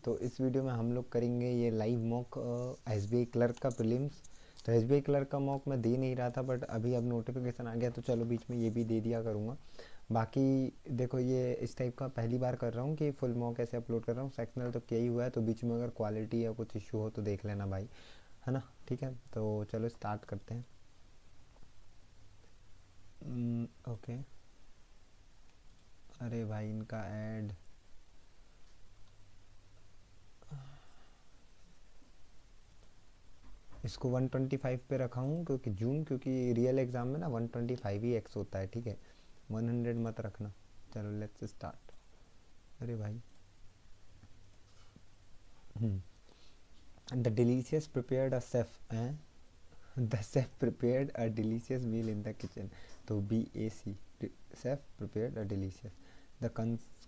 तो इस वीडियो में हम लोग करेंगे ये लाइव मॉक एसबीआई क्लर्क का प्रीलिम्स। तो एसबीआई क्लर्क का मॉक मैं दे नहीं रहा था, बट अभी अब नोटिफिकेशन आ गया तो चलो बीच में ये भी दे दिया करूँगा। बाकी देखो, ये इस टाइप का पहली बार कर रहा हूँ कि फुल मॉक ऐसे अपलोड कर रहा हूँ। सेक्शनल तो क्या ही हुआ है, तो बीच में अगर क्वालिटी या कुछ इशू हो तो देख लेना भाई, है ना। ठीक है, तो चलो स्टार्ट करते हैं। ओके। अरे भाई इनका ऐड, इसको 125 पे रखा हूँ क्योंकि रियल एग्ज़ाम में ना 125 ही एक्स होता है, ठीक है, 100 मत रखना। चलो लेट्स स्टार्ट। अरे भाई, the delicious prepared a chef the chef prepared a delicious meal in the kitchen. तो B A C, chef prepared a delicious. The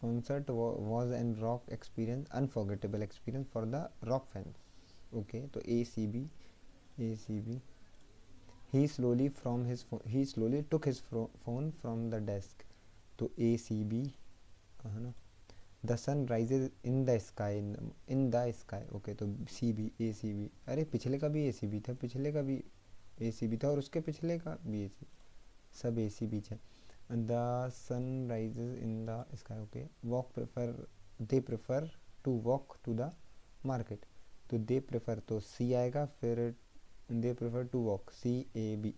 concert was an rock experience, unforgettable experience for the rock fans. Okay, तो ACB he slowly took his phone from the desk. तो ACB, है ना। The sun rises in the sky, in the sky. Okay, तो CB ACB, अरे पिछले का भी ACB था, पिछले का भी ACB था, और उसके पिछले का भी ACB, सब ACB है। The sun rises in the sky. Okay, they prefer to walk to the market. तो दे प्रेफर तो C आएगा, फिर they prefer to walk CAB,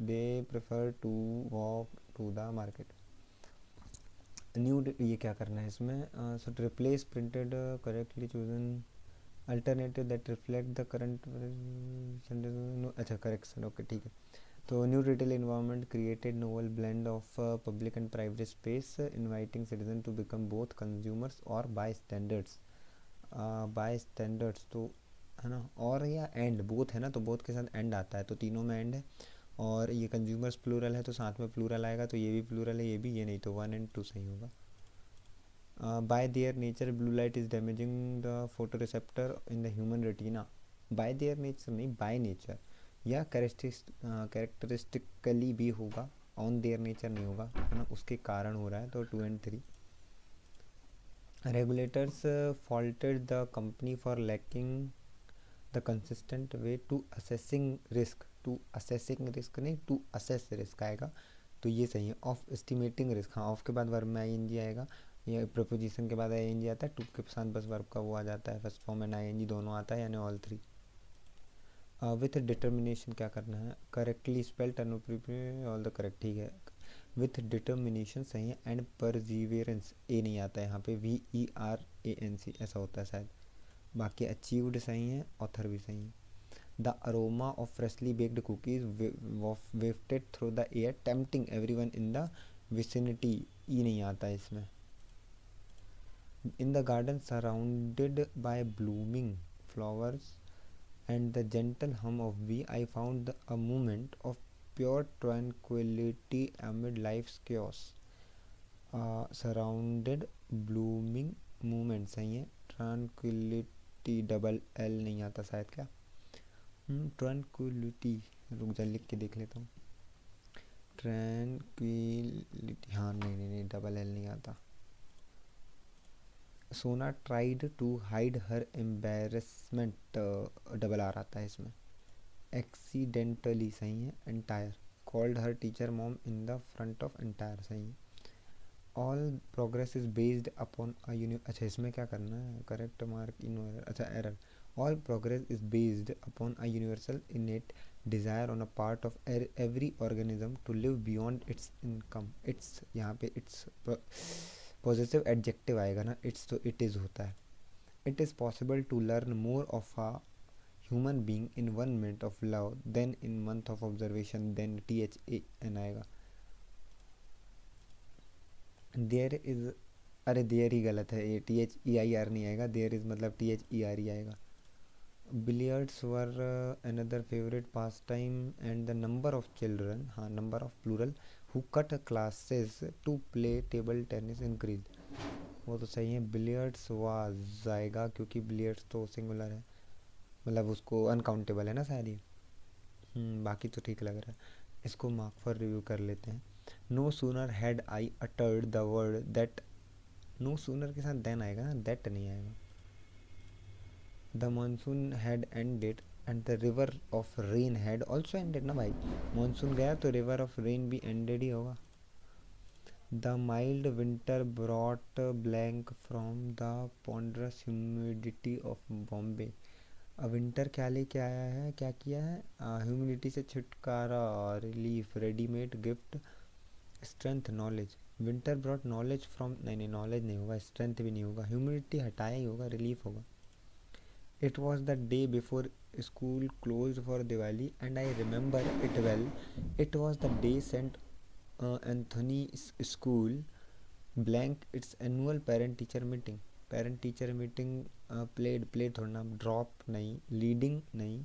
they prefer to walk to the market. New, ये क्या करना है इसमें, so replace printed correctly chosen alternative that reflect the current. अच्छा, करेक्शन, ओके ठीक है। तो new retail environment created novel blend of public and private space inviting citizen to become both consumers और बाय स्टैंडर्ड्स। बाय स्टैंडर्ड्स तो, है ना, और या एंड बोथ है ना, तो बोथ के साथ एंड आता है, तो तीनों में एंड है। और ये कंज्यूमर्स प्लूरल है तो साथ में प्लूरल आएगा, तो ये भी प्लूरल है, ये भी, ये नहीं, तो 1 और 2 सही होगा। By their nature blue light is damaging the photoreceptor in the human retina. By their nature नहीं, by nature, या कैरेक्टरिस्टिकली भी होगा, ऑन देयर नेचर नहीं होगा, है ना, उसके कारण हो रहा है, तो 2 और 3। Regulators faulted the company for lacking the consistent way to assessing risk नहीं, to assess risk आएगा, तो ये सही है। ऑफ एस्टिमेटिंग रिस्क, हाँ, ऑफ के बाद वर्ब में ING आएगा, ये प्रपोजिशन के बाद ING आता है, टू के साथ बस वर्ब का वो आ जाता है, फर्स्ट फॉर्म एंड ING दोनों आता है, यानी ऑल 3। विथ डिटर्मिनेशन क्या करना है, correctly spelled all the correct, ठीक है। विथ डिटर्मिनेशन सही है, एंड परजीवेरेंस ए नहीं आता है यहाँ पे, VERANC ऐसा होता है शायद। बाकी अचीव्ड सही है, ऑथर भी सही है। The aroma of freshly baked cookies wafted through the air tempting everyone in the vicinity, E नहीं आता है इसमें। In the garden surrounded by blooming flowers and the gentle hum of bee, I found a moment of pure tranquility amid life's chaos. Surrounded blooming movement सही है। tranquility double L नहीं आता शायद, क्या tranquility, रुक जा लिख के देख लेता हूँ। tranquility, हाँ नहीं, डबल L नहीं आता। Sona tried to hide her embarrassment, double R आता है इसमें। एक्सीडेंटली सही है। Entire, called her teacher mom in the front of entire सही है। All progress is based upon a अच्छा, इसमें क्या करना है, करेक्ट मार्क इन एरर, अच्छा error. All progress is based upon a universal innate desire on a part of every organism to live beyond its income. Its, यहाँ पे it's positive adjective आएगा ना, इट्स तो इट इज़ होता है। It is possible to learn more of a human being in 1 minute of love than in month of observation, than THAN आएगा। There is, अरे there ही गलत है, ये THEIR नहीं आएगा, देयर इज मतलब THERE आएगा। Billiards were another favourite pastime and the number of children, हाँ number of plural, who cut classes to play table tennis increase, वो तो सही है। बिलियर्ड्स वाज आएगा क्योंकि बिलियर्ड्स तो सिंगुलर है, मतलब उसको अनकाउंटेबल है ना शायद ये। बाकी तो ठीक लग रहा है। इसको मार्क फॉर रिव्यू कर लेते हैं। No sooner had I uttered the word that no sooner के साथ देन आएगा ना, दैट नहीं आएगा। The monsoon had ended and the river of rain had also ended ना भाई, मानसून गया तो रिवर ऑफ रेन भी एंडेड ही होगा। The mild winter brought blank from the ponderous humidity of Bombay. Winter क्या लेके आया है, क्या किया है, ह्यूमिडिटी से छुटकारा, relief, readymade gift, strength, knowledge. Winter brought knowledge from, नहीं नहीं नॉलेज नहीं होगा, स्ट्रेंथ भी नहीं होगा, ह्यूमिडिटी हटाया ही होगा, रिलीफ होगा। It was the day before school close for Diwali and I remember it well. It was the day Saint Anthony school blank its annual parent teacher meeting. Parent teacher meeting played थोड़ा ना, drop नहीं, leading नहीं,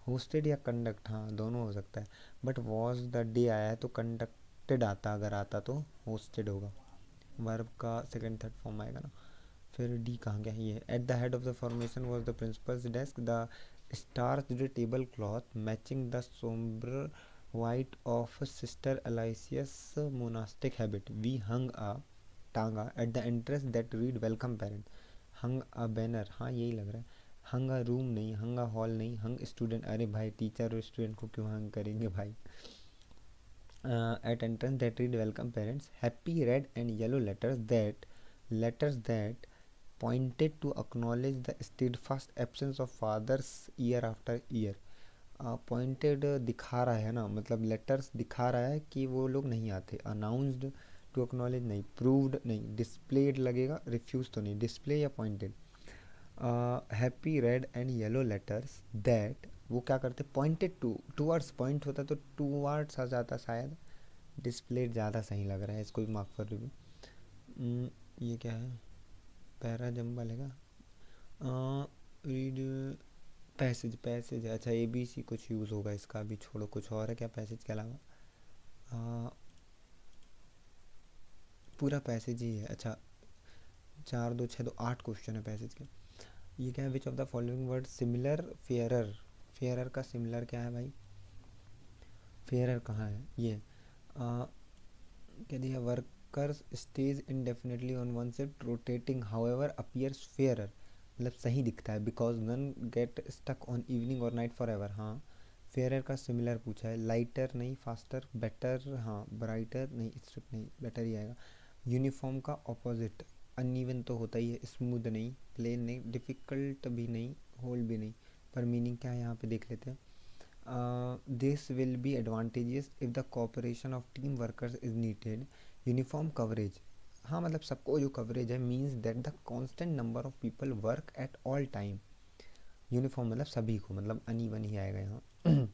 hosted या conduct, हाँ दोनों हो सकता है, बट वॉज द डे आया है तो कंडक्टेड आता, अगर आता तो होस्टेड होगा, वर्ब का सेकंड थर्ड फॉर्म आएगा ना। फिर डी कहाँ गया, ये at the head of the formation was the principal's desk, the starched tablecloth matching the sombre white of sister Alicia's monastic habit. We hung a टांगा at the entrance that read welcome parent. hung a banner, हाँ यही लग रहा है, hung a room नहीं, hung a hall नहीं, hung student, अरे भाई टीचर और स्टूडेंट को क्यों hung करेंगे भाई। at entrance that read welcome parents, happy red and yellow letters that pointed to acknowledge the steadfast absence of fathers year after year. Pointed दिखा रहा है ना, मतलब लेटर्स दिखा रहा है कि वो लोग नहीं आते। अनाउंस्ड टू एक्नॉलेज नहीं, प्रूव्ड नहीं, डिस्प्लेड लगेगा, रिफ्यूज तो नहीं, डिस्प्ले या pointed. Happy red and yellow letters that, वो क्या करते, पॉइंटेड टू, टूवर्ड्स पॉइंट होता तो टूवर्ड्स आ जाता शायद, डिस्प्लेड ज़्यादा सही लग रहा है, इसको भी मार्क फॉर रिव्यू। ये क्या है, पैरा जंबल है क्या, रीड पैसेज, अच्छा ए बी सी कुछ यूज़ होगा इसका भी, छोड़ो कुछ और है क्या पैसेज के अलावा, पूरा पैसेज ही है। अच्छा 4 2 6 2 8 क्वेश्चन है पैसेज के। ये क्या है, which of the following word similar fairer, fairer का सिमिलर क्या है भाई, फेयरर कहाँ है, ये क्या दिया, workers stage indefinitely on one shift rotating however appears fairer, मतलब सही दिखता है, because none get stuck on evening और नाइट फॉर एवर, हाँ फेयरर का सिमिलर पूछा है, लाइटर नहीं, फास्टर, बेटर हाँ, ब्राइटर नहीं, स्ट्रिप नहीं, बेटर ही आएगा। यूनिफॉर्म का ऑपोजिट, अनइवन तो होता ही है, स्मूथ नहीं, प्लेन नहीं, डिफ़िकल्ट भी नहीं, होल्ड भी नहीं, पर मीनिंग क्या है यहाँ पे देख लेते हैं। This will be advantages if the cooperation of team workers is needed. Uniform coverage, हाँ मतलब सबको जो कवरेज है, means that the constant number of people work at all time. Uniform मतलब सभी को, मतलब अनइवन ही आएगा यहाँ।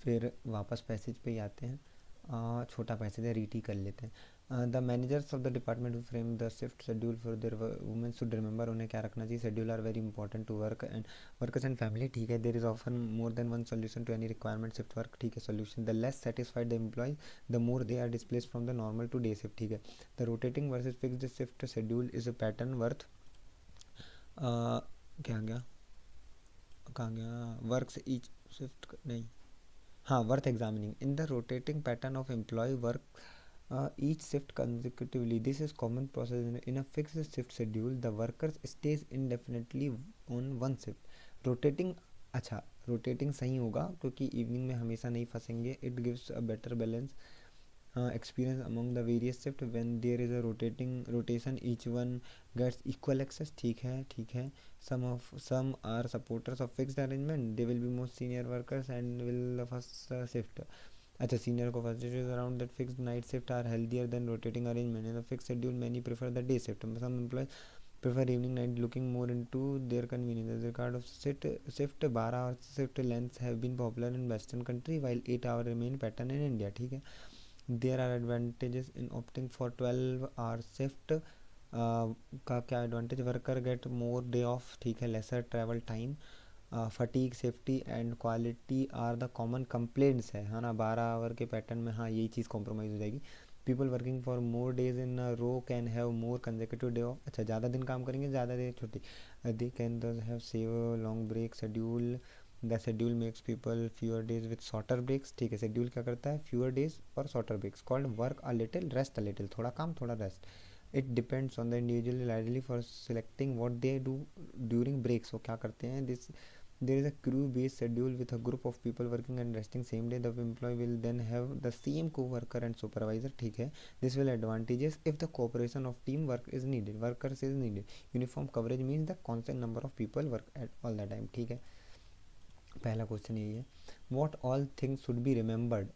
फिर वापस पैसेज पे ही आते हैं, छोटा पैसेज है, रीड ही कर लेते हैं। The managers of the department frame the shift schedule for their women should remember, उन्हें क्या रखना चाहिए, schedule are very important to work and workers and family, ठीक है। There is often more than one solution to any requirement shift work, ठीक है। Solution, the less satisfied the employ the more they are displace from the normal to day shift, ठीक है। The rotating versus fixed shift schedule is a pattern worth, क्या गया, कहाँ गया, works each shift नहीं, हाँ worth examining in the rotating pattern of employ work each shift consecutively. This is common process in a fixed shift schedule. The workers stays indefinitely on one shift. Rotating, अच्छा rotating सही होगा क्योंकि evening में हमेशा नहीं फंसेंगे. It gives a better balance experience among the various shift. When there is a rotation, each one gets equal access. ठीक है. Some are supporters of fixed arrangement. They will be most senior workers and will first shift. अच्छा senior को first shift around that fixed night shift are healthier than rotating arrangement in the fixed schedule many prefer the day shift some employees prefer evening night looking more into their convenience regard of shift 12 hour shift lengths have been popular in western country while 8 hour remain pattern in India, ठीक है। There are advantages in opting for 12 hour shift का क्या advantage, worker get more day off, ठीक है, lesser travel time, fatigue safety and quality are the common complaints है ना। 12 our के pattern में हाँ यही चीज़ कॉम्प्रोमाइज़ हो जाएगी। People working for more days in row can have more consecutive day off, अच्छा ज़्यादा दिन काम करेंगे, ज़्यादा देर छुट्टी, they can have save long break schedule, the schedule makes people fewer days with shorter breaks, ठीक है। शेड्यूल क्या करता है, फ्यूअर डेज और shorter breaks, called work a little rest a little, थोड़ा काम थोड़ा rest. It depends on the individual ideally for selecting what they do during breaks. वो क्या करते हैं, this there is a crew based schedule with a group of people working and resting same day. The employee will then have the same co-worker and supervisor, ठीक है. This will advantages if the cooperation of team work is needed, workers is needed. Uniform coverage means the constant number of people work at all the time, ठीक है. पहला question यही है, what all things should be remembered.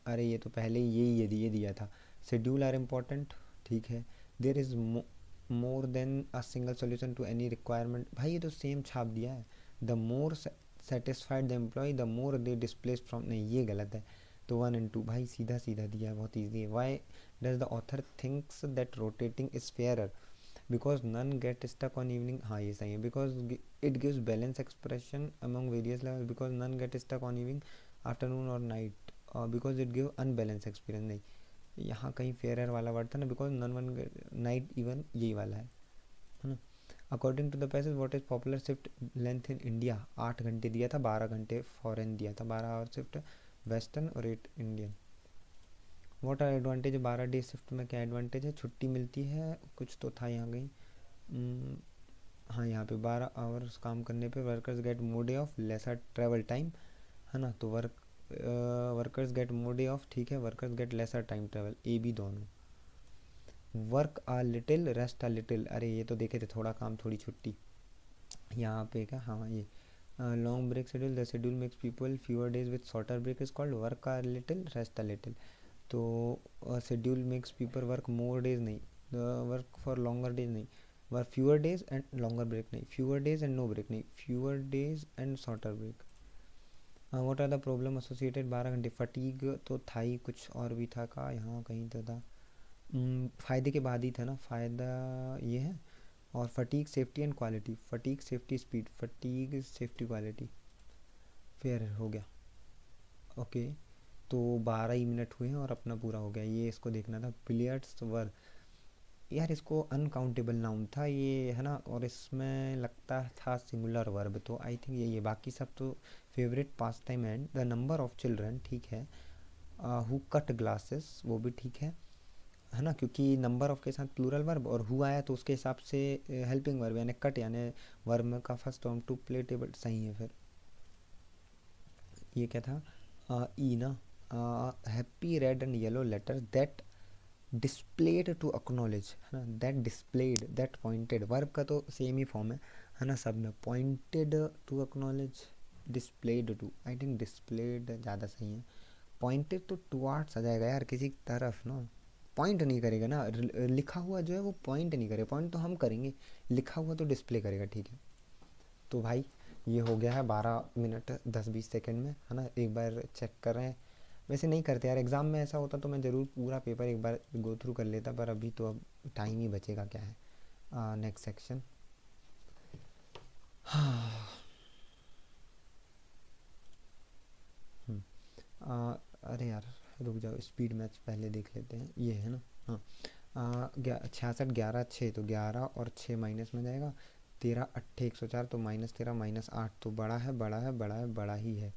अरे ये तो पहले ही ये दिया था. Schedule are important, ठीक है. There is more than a single solution to any requirement. भाई ये तो सेम छाप दिया है. The more satisfied the employee, the more they displaced from, नहीं ये गलत है. तो 1 and 2 भाई सीधा सीधा दिया है, बहुत ईजी है. Why does the author thinks that rotating is fairer? Because none get stuck on evening, हाँ ये सही है. Because it gives balance expression among various levels. Because none get stuck on evening, afternoon or night. Because it give unbalanced experience, नहीं यहाँ कहीं fair वाला word था ना. Because none one night even यही वाला है ना. According to the passage what is popular shift length in India. 8 घंटे दिया था, 12 घंटे फॉरेन दिया था. 12 आवर शिफ्ट वेस्टर्न और 8 Indian. What are advantage. 12 day shift में क्या एडवांटेज है, छुट्टी मिलती है. कुछ तो था यहाँ कहीं, हाँ यहाँ पे 12 आवर्स काम करने पे workers get more day off, lesser travel time, है ना. तो workers get more day off, ठीक है. Workers get lesser time travel, A B दोनों. Work a little rest a little, अरे ये तो देखे थे, थोड़ा काम थोड़ी छुट्टी. यहाँ पे क्या, हाँ ये long break schedule, the schedule makes people fewer days with shorter break is called work a little rest a little. तो schedule makes people work more days, नहीं वर्क फॉर लॉन्गर डेज, नहीं work fewer days and longer break, नहीं fewer days and no break, नहीं fewer days and shorter break. What are the problem associated 12 घंटे. Fatigue तो था ही, कुछ और भी था का, यहाँ कहीं तो था. फ़ायदे के बाद ही था ना, फ़ायदा ये है. और fatigue safety and quality, fatigue safety speed, fatigue safety quality. Fair हो गया. ओके तो 12 ही मिनट हुए हैं और अपना पूरा हो गया. ये इसको देखना था. बिलियर्ड्स वर, यार इसको अनकाउंटेबल नाउन था ये, है ना. और इसमें लगता था सिंगुलर वर्ब, तो आई थिंक यही है. बाकी सब तो favourite pastime and the number of children, ठीक है. हु कट ग्लासेस, वो भी ठीक है ना. क्योंकि नंबर ऑफ के साथ प्लूरल वर्ब और हु आया तो उसके हिसाब से हेल्पिंग वर्ब यानी कट यानी वर्ब का first form. To play table सही है. फिर ये क्या था, ई ना. Happy red and yellow letter that displayed to acknowledge, है ना. That displayed, that pointed, verb का तो सेम ही फॉर्म है ना सब में. Pointed to acknowledge, displayed to, I think displayed ज़्यादा सही है. पॉइंटेड तो टुवार्ड्स आ जाएगा यार, किसी तरफ ना. पॉइंट नहीं करेगा ना, लिखा हुआ जो है वो पॉइंट नहीं करेगा. पॉइंट तो हम करेंगे, लिखा हुआ तो डिस्प्ले करेगा, ठीक है. तो भाई ये हो गया है 12 मिनट 10-20 सेकंड में, है ना. एक बार चेक कर रहे हैं. वैसे नहीं करते यार, एग्ज़ाम में ऐसा होता तो मैं ज़रूर पूरा पेपर एक बार गो थ्रू कर लेता, पर अभी तो अब टाइम ही बचेगा क्या है. Next section. हाँ अरे यार रुक जाओ, स्पीड मैच पहले देख लेते हैं. ये है ना, हाँ. 66 11 6, तो 11 और 6 माइनस में जाएगा. 13 8 104, तो -13 -8, तो बड़ा है बड़ा है बड़ा है बड़ा ही है.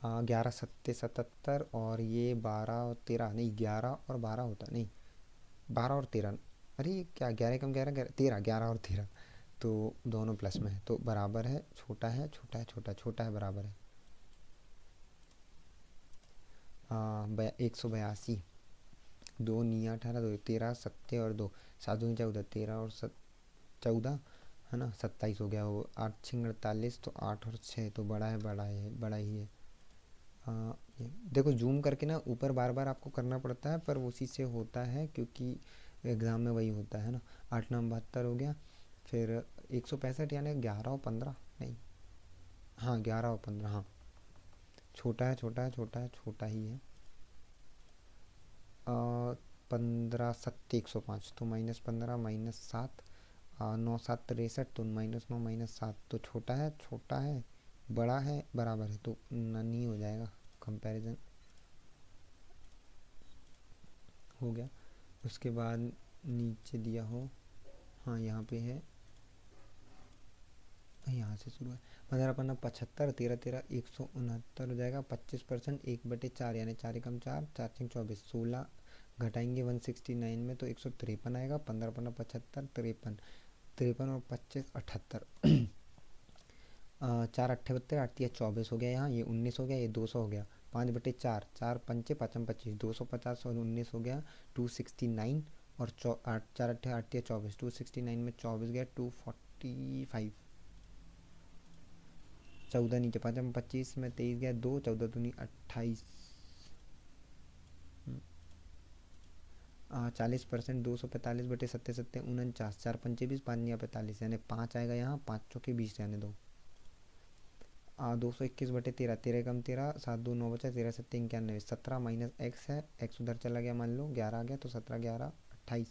11 7 77, और ये 12 और 13, नहीं 11 और 12 होता, नहीं 12 और 13, अरे क्या 11 कम 11 13, 11 और 13, तो दोनों प्लस में है तो बराबर है. छोटा है छोटा है छोटा छोटा है बराबर है. 182, 2 नी 18, 2 13 7 और 2 7 दूनी 14, 13 और 14, है ना. 27 हो गया. वो 8 6 48, तो 8 और 6, तो बड़ा है बड़ा है बड़ा ही है. ये देखो जूम करके ना ऊपर बार बार आपको करना पड़ता है, पर उसी से होता है क्योंकि एग्ज़ाम में वही होता है ना. 8 9 72 हो गया. फिर 165 यानी 11 और 15, नहीं हाँ 11 और 15, हाँ छोटा है छोटा है छोटा है छोटा ही है. 15 7 105, तो -15 -7, 9 7 63, तो -9 -7, तो छोटा है बड़ा है बराबर है, तो नहीं हो जाएगा. कंपैरिजन हो गया. उसके बाद नीचे दिया हो, हाँ यहाँ पे है यहाँ से शुरू है। 15×5 = 75, 13×13 = 169 हो जाएगा। 25% 1/4 यानी 4 × 4 = 4, 4 × 24 16 घटाएंगे 169 में तो 153 आएगा। 15×75 53, 53 और 25 78। 4 × 8 = 32, 8 × 24 हो गया, यहाँ ये 19 हो गया, ये 200 हो गया। 5/4, 4×5 = 25, 250 और 19 हो गया 269 और 8 4 8 8 24, 269 में 24 गया 245। 14 नीचे 5×25 में 23 गया 2, 14 दूनी 28। 40% 245/77 49, 4×5 = 20, 5×9 = 45 यानी 5 आएगा यहाँ, 5 चौके 20 यानी 2। 221/13, 13 × 13 7 2 9 बचा, 13 7 91, 17 माइनस एक्स है, एक्स उधर चला गया, मान लो 11 आ गया तो 17 11 28,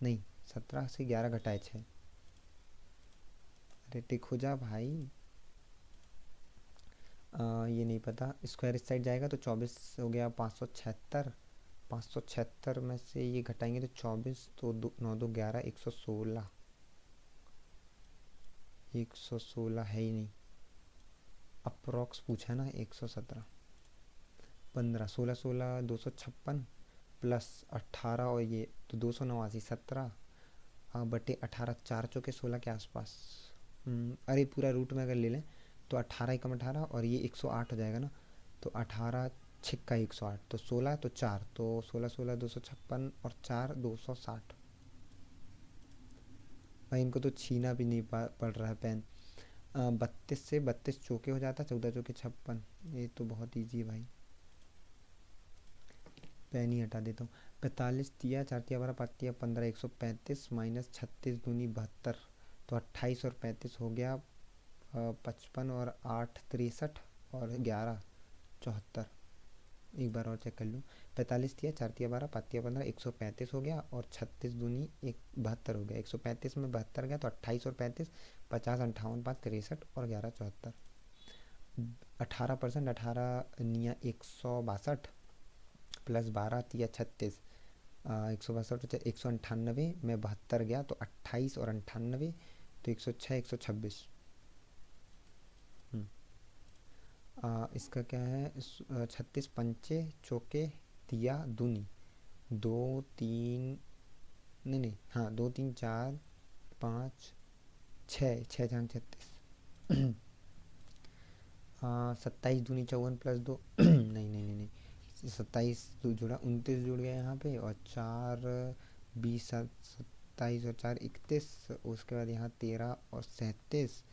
नहीं 17 से 11 घटाए 6। अरे टिक हो जा भाई। ये नहीं पता, स्क्वायर इस साइड जाएगा तो 24 हो गया 576, 576 में से ये घटाएंगे तो 24 तो 9 2 11 116, 116 है ही नहीं, अप्रॉक्स पूछा ना 117। 15 16 16 256 प्लस 18 और ये तो 289 17 बटे 18, 4 चौके 16 के आसपास। अरे पूरा रूट में अगर ले लें तो 18 × 18 और ये 108 हो जाएगा ना, तो 18 छिक्का 108 तो 16 तो 4 तो 16 16 256 और 4 260। भाई इनको तो छीना भी नहीं पड़ रहा है पेन। 32 से 32 चौके हो जाता, 14 चौके 56, ये तो बहुत ईजी है भाई, पेन ही हटा देता हूँ। 45 दिया 4 × 12 5 × 15 135 माइनस 36 दूनी 72 तो 28 और 35 हो गया 55 और 8 63 और 11 74। एक बार और चेक कर लूँ। 45 दिया 4 × 12 5 × 15 135 हो गया और 36 दूनी 72 हो गया। 135 में 72 गया तो 28 और 35 50 58 5 63 और 11 74। 18% 18 निया 162 प्लस 12 तिया 36, 162 198 में 72 गया तो 28 और 98 तो 106 126। इसका क्या है 36 पंचे चौके दिया दूनी 2 3 नहीं हाँ 2 3 4 5 6 6 4 36। 27 दूनी 54 प्लस 2 नहीं नहीं नहीं नहीं 27 जुड़ा 29 जुड़ गया यहाँ पे और 4 20 27 और 4 31, उसके बाद यहाँ 13 और 37।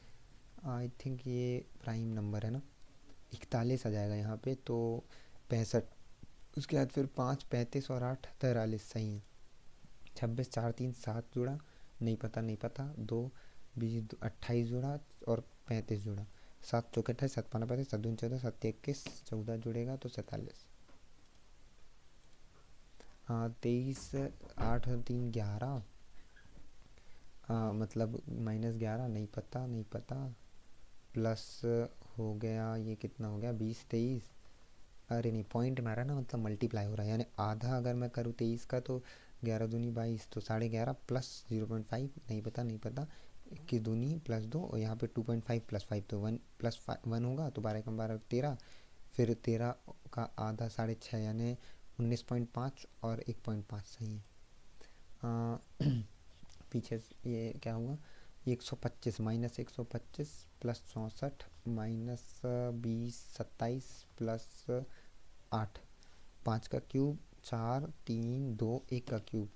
आई थिंक ये प्राइम नंबर है ना, 41 आ जाएगा यहाँ पे तो 65। उसके बाद फिर 5 35 और 8 43 सही है। 26 4 3 7 जुड़ा, नहीं पता नहीं पता, 2 20 28 जुड़ा और 35 जुड़ा, 7 चौके 28 7 5 35 7 2 14 7 21 14 जुड़ेगा तो 47। हाँ 23 8 और 3 11, मतलब -11 नहीं पता नहीं पता, प्लस हो गया ये कितना हो गया 20 23, अरे नहीं पॉइंट मारा ना, मतलब मल्टीप्लाई हो रहा है यानी आधा अगर मैं करूँ 23 का तो 11 दूनी 22 तो 11.5 प्लस 0.5 नहीं पता नहीं पता, 21 दूनी प्लस 2 और यहाँ पे 2.5 प्लस 5 तो 1 प्लस 1 होगा तो 12 × 12 13, फिर 13 का आधा 6.5 यानी 19.5 और 1.5 सही है। पीछे ये क्या हुआ 125 माइनस 125 प्लस 64 माइनस 20 27 प्लस 8 5 का क्यूब 4 3 2 1 का cube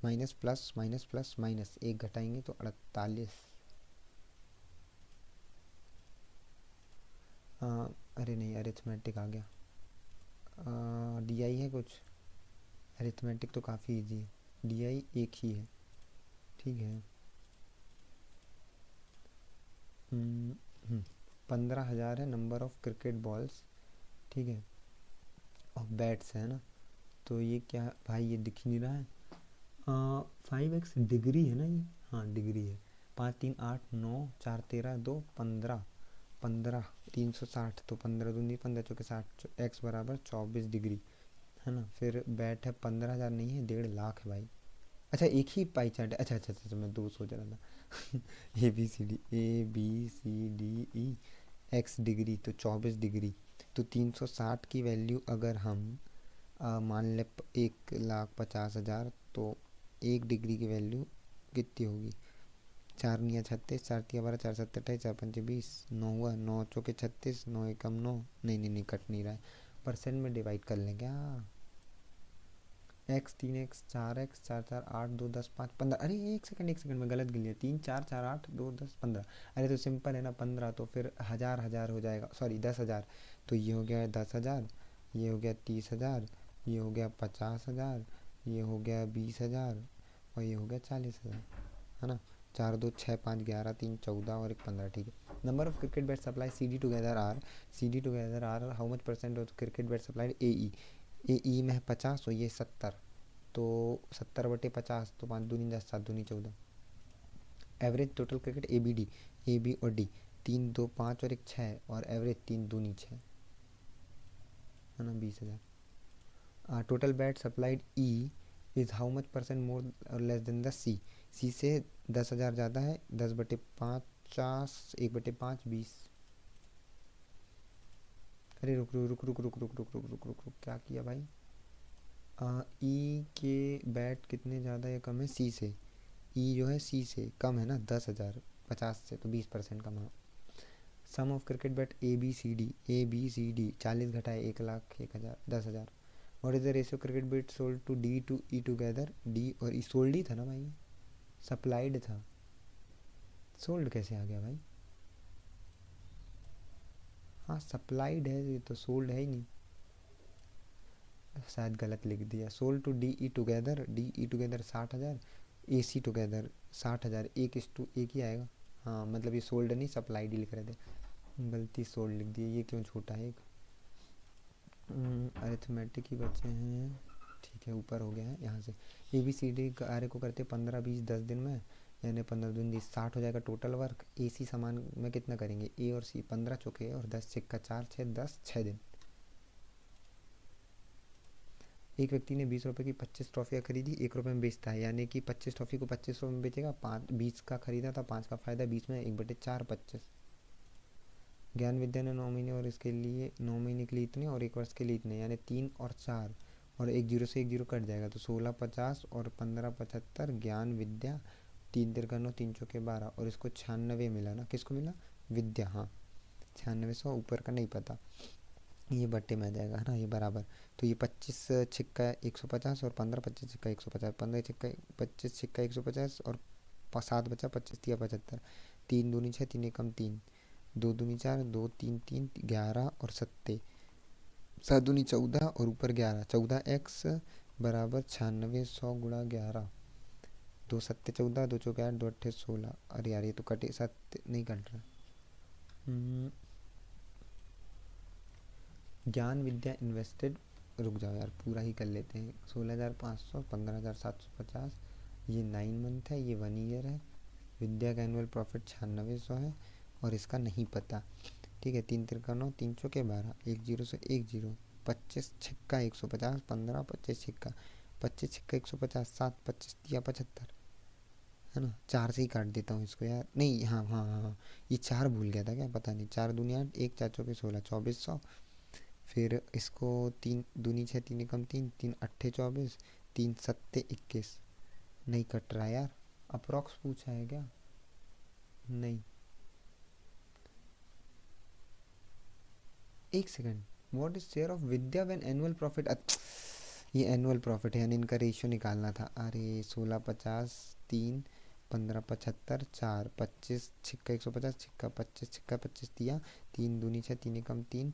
minus plus minus plus minus 1 घटाएंगे तो 48। अरे नहीं अरिथमेटिक आ गया, DI है कुछ, अरिथमेटिक तो काफ़ी इजी है, DI एक ही है ठीक है। 15,000 है नंबर ऑफ क्रिकेट बॉल्स ठीक है और बैट्स है ना, तो ये क्या भाई ये दिख नहीं रहा है 5x डिग्री है ना ये, हाँ डिग्री है। 5 3 8 9 4 13 2 15 15 360 तो 15 दूनी 15 चौके 60 x बराबर 24 डिग्री है ना। फिर बैट है 15,000 नहीं है 1.5 लाख है भाई, अच्छा एक ही पाई चार्ट है, अच्छा अच्छा अच्छा मैं दो सोच रहा था। A B C D X degree तो 24 डिग्री, तो 360 की वैल्यू अगर हम मान लें 1,50,000, तो 1 डिग्री की वैल्यू कितनी होगी? 4×9 = 36, 4×3 = 12, 4×7 = 28, 4×5 = 20, 9 हुआ, 9×4 = 36, 9 एकम 9, नहीं नहीं नहीं कट नहीं रहा है, परसेंट में डिवाइड कर लें क्या? एक्स 3x 4x 4×4 = 8, 2 10 5 15, अरे एक सेकंड में गलत गिन लिया, 3 4 4 8 2 10 15, अरे तो सिंपल है ना 15, तो फिर हज़ार हज़ार हो जाएगा, सॉरी 10,000, तो ये हो गया 10,000, ये हो गया 30,000, ये हो गया 50,000, ये हो गया 20,000, और ये हो गया 40,000, है ना। 4 2 6 5 11 3 14 और एक 15, ठीक है। Number of cricket bat supply C D together are how much percent of cricket bat supplied A E में है 50, तो ये 70, तो 70/50, तो 5×2 = 10, 7×2 = 14। Average total cricket A B और डी, 3 2 5 और एक 6, और एवरेज 3×2 = 6, है ना, 20,000। Total bat supplied E is how much percent more और लेस देन द सी से 10,000 ज़्यादा है, 10/50, 1/5, 20। अरे रुक रुक रुक रुक रुक रुक रुक रुक रुक रुक रुक क्या किया भाई? ई के बैट कितने ज़्यादा या कम है सी से? ई जो है सी से कम है ना, 10,000, 50 से, तो 20% कम है। Sum of cricket bat A B C D 40 घटाए 1,01,000 10,000। What is the ratio cricket bat sold to D to E together? D और ई सोल्ड ही था ना भाई, सप्लाइड था, सोल्ड कैसे आ गया भाई? हाँ सप्लाइड है, ये तो सोल्ड है ही नहीं, शायद गलत लिख दिया। Sold to D E together 60,000, A C together 60,000, एक ही आएगा। हाँ मतलब ये सोल्ड नहीं सप्लाइड ही लिख रहे थे, गलती सोल्ड लिख दी, ये क्यों छोटा है एक। अरिथमेटिक ही बचे हैं, ठीक है ऊपर हो गया है यहाँ से। ए बी सी डी कार्य को करते 15 20 10 दिन में, यानी 15 दूनी 60 हो जाएगा टोटल वर्क। ए सी सामान में कितना करेंगे? ए और सी 15 चौके और 10 सिक्का 4 6 10 6 दिन। एक व्यक्ति ने 20 रुपये की 25 ट्रॉफियाँ खरीदी, 1 रुपये में बेचता है, यानी कि 25 ट्रॉफी को 25 रुपये में बेचेगा, 20 का खरीदा था, 5 का फायदा, 20 में 1/4 25। ज्ञान विद्या ने 9 महीने और इसके लिए 9 महीने के लिए इतने और 1 वर्ष के लिए इतने, यानी 3 और 4, और एक जीरो से एक जीरो कट जाएगा, तो 16 50 और 15 75। ज्ञान विद्या 3 × 9 3 × 12, और इसको 96 मिला ना, किसको मिला? विद्या, हाँ 9600, ऊपर का नहीं पता, ये बट्टे में आ जाएगा, है ना, ये बराबर। तो ये 25 छिक्का 150 और 15 25 छिक्का 150, 15 छिक्का 25 छिक्का 150, और 7 बचा 25 तिया 75, 3×2 = 6, 3 एकम 3, 2×2 = 4, 2 3 3 11 और 7 7×2 = 14 और ऊपर 11, 14x बराबर 9600 × 11, 2 7 14, 2 4 8, 2 8 16। अरे यार ये तो कटे, 7 नहीं कट रहा। ज्ञान विद्या इन्वेस्टेड, रुक जाओ यार पूरा ही कर लेते हैं, 16,500, 15,750, ये 9 मंथ है, ये 1 ईयर है। विद्या का एनुअल प्रॉफिट 9600 है, और इसका नहीं पता, ठीक है। 3 × 9 3 × 12, एक जीरो से एक जीरो, 25 छिक्का 150, 15 25 छिक्का 25 छिक्का 150, 7 25 तिया 75, है ना। 4 से ही काट देता हूँ इसको यार, नहीं हाँ हाँ हाँ हाँ, ये 4 भूल गया था क्या, पता नहीं। 4×2 = 8, 1 4 चौके 16, 2400। फिर इसको 3×2 = 6, 3 एकम 3, 3 8 24, 3 7 21, नहीं कट रहा यार। अप्रॉक्स पूछा है क्या? नहीं, एक second, what is share of Vidya when annual profit? ये एनुअल प्रॉफिट है, यानी इनका रेशियो निकालना था। अरे 16 50 3 15 75 4 25 छिक्का 150 छिक्का 25 छिक्का 25 दिया, 3×2 = 6, 3 एकम 3,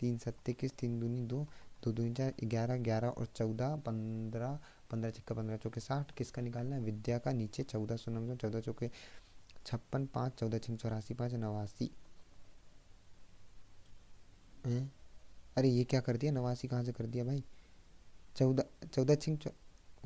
3 7 21, 3×2 = 2, 2×2 = 4, 11 11 और 14 15, 15 छिक्का 15 चौके 60। किसका निकालना है? विद्या का। नीचे 1499, 14 चौके 56, 5 14 छिंग 84, 5 89। अरे ये क्या कर दिया, 89 कहाँ से कर दिया भाई? 14 14 छिंग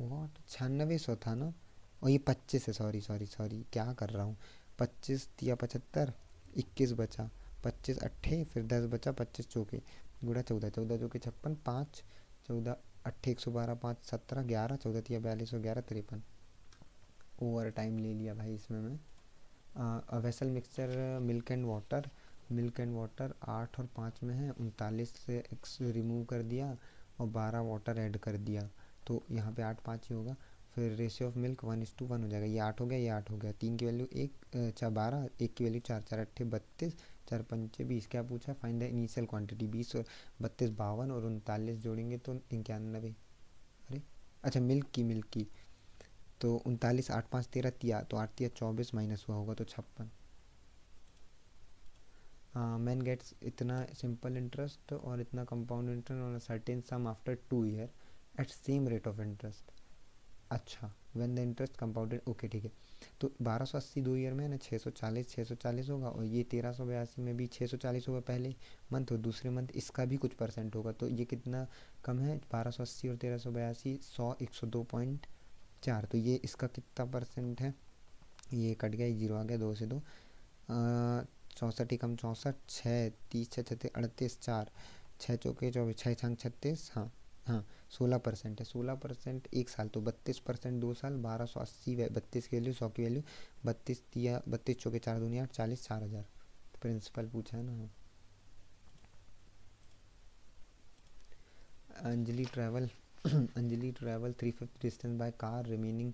वॉट 9600 था ना, और ये 25 है, सॉरी सॉरी सॉरी क्या कर रहा हूँ। 25 तिया 75, 21 बचा, 25 अट्ठे, फिर 10 बचा, 25 चौके गुड़ा 14, 14 चौके 56, 5 14 अट्ठे 112, 5 17 11, 14 तिया 42 और 11 53। ओवर टाइम ले लिया भाई इसमें मैं। Vessel mixture milk and water 8 और 5 में है, 39 से एक्स रिमूव कर दिया और 12 वाटर ऐड कर दिया, तो यहाँ पे 8 5 ही होगा। फिर रेशियो ऑफ मिल्क 1:1 हो जाएगा, ये 8 हो गया, ये 8 हो गया, 3 की वैल्यू 1 4 12, 1 की वैल्यू 4 4 8 32, 4 5 20। क्या पूछा? Find the initial quantity. 20 और 32 52 और 39 जोड़ेंगे तो 91। अरे अच्छा, मिल्क की तो 39 8 5 13 तिया, तो 8 तिया 24 माइनस हुआ होगा तो 56। मैन गेट्स इतना सिंपल इंटरेस्ट और इतना compound interest on a certain sum after 2 year at same rate of interest. अच्छा, when the interest compounded, okay ठीक है। तो 1280 2 ईयर में है ना, 640 होगा, और ये 1382 में भी 640 होगा पहले मंथ, और दूसरे मंथ इसका भी कुछ परसेंट होगा, तो ये कितना कम है? 1280 और 1382, 100 102.4, तो ये इसका कितना परसेंट है? ये कट गया, 0 आ गया, 2 से 2, 64 कम 64, 6 30 6 36 38, 4 6 चौके 24, 6 छंग 36, हाँ हाँ 16% है। 16% 1 साल, तो 32% 2 साल। 1280 32 की वैल्यू, 100 की वैल्यू 32 दिया, 32 चौके 4 दूनी 8, 40 4000। प्रिंसिपल पूछा है ना। Anjali travel Anjali travel 3/5 distance by car, remaining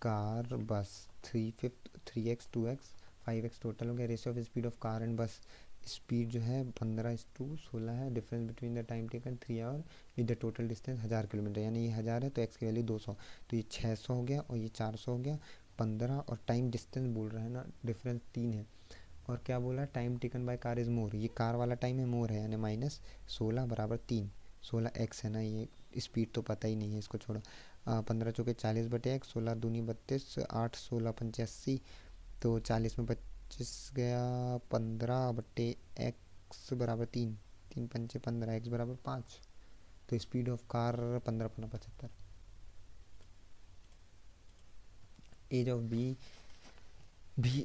car bus 3/5, 3x 2x 5x total हो गया। Ratio of speed of car and bus, speed जो है 15:16 है। Difference between the time taken 3 hour with the total distance 1000 kilometre, यानी ये 1000 है तो x की वैल्यू 200, तो ये 600 हो गया और ये 400 हो गया। 15 और टाइम डिस्टेंस बोल रहा है ना, डिफरेंस 3 है। और क्या बोला? Time taken by car is more, ये कार वाला टाइम है, मोर है, यानी -16 बराबर 3, 16x है ना, ये स्पीड तो पता ही नहीं है, इसको छोड़ो। 15 चौके 40/x, 16 दूनी 32, 8 16 85, तो 40 में 25 गया, 15/x बराबर 3, 3 पंचे 15, x बराबर 5, तो speed of car 15 75। Age of B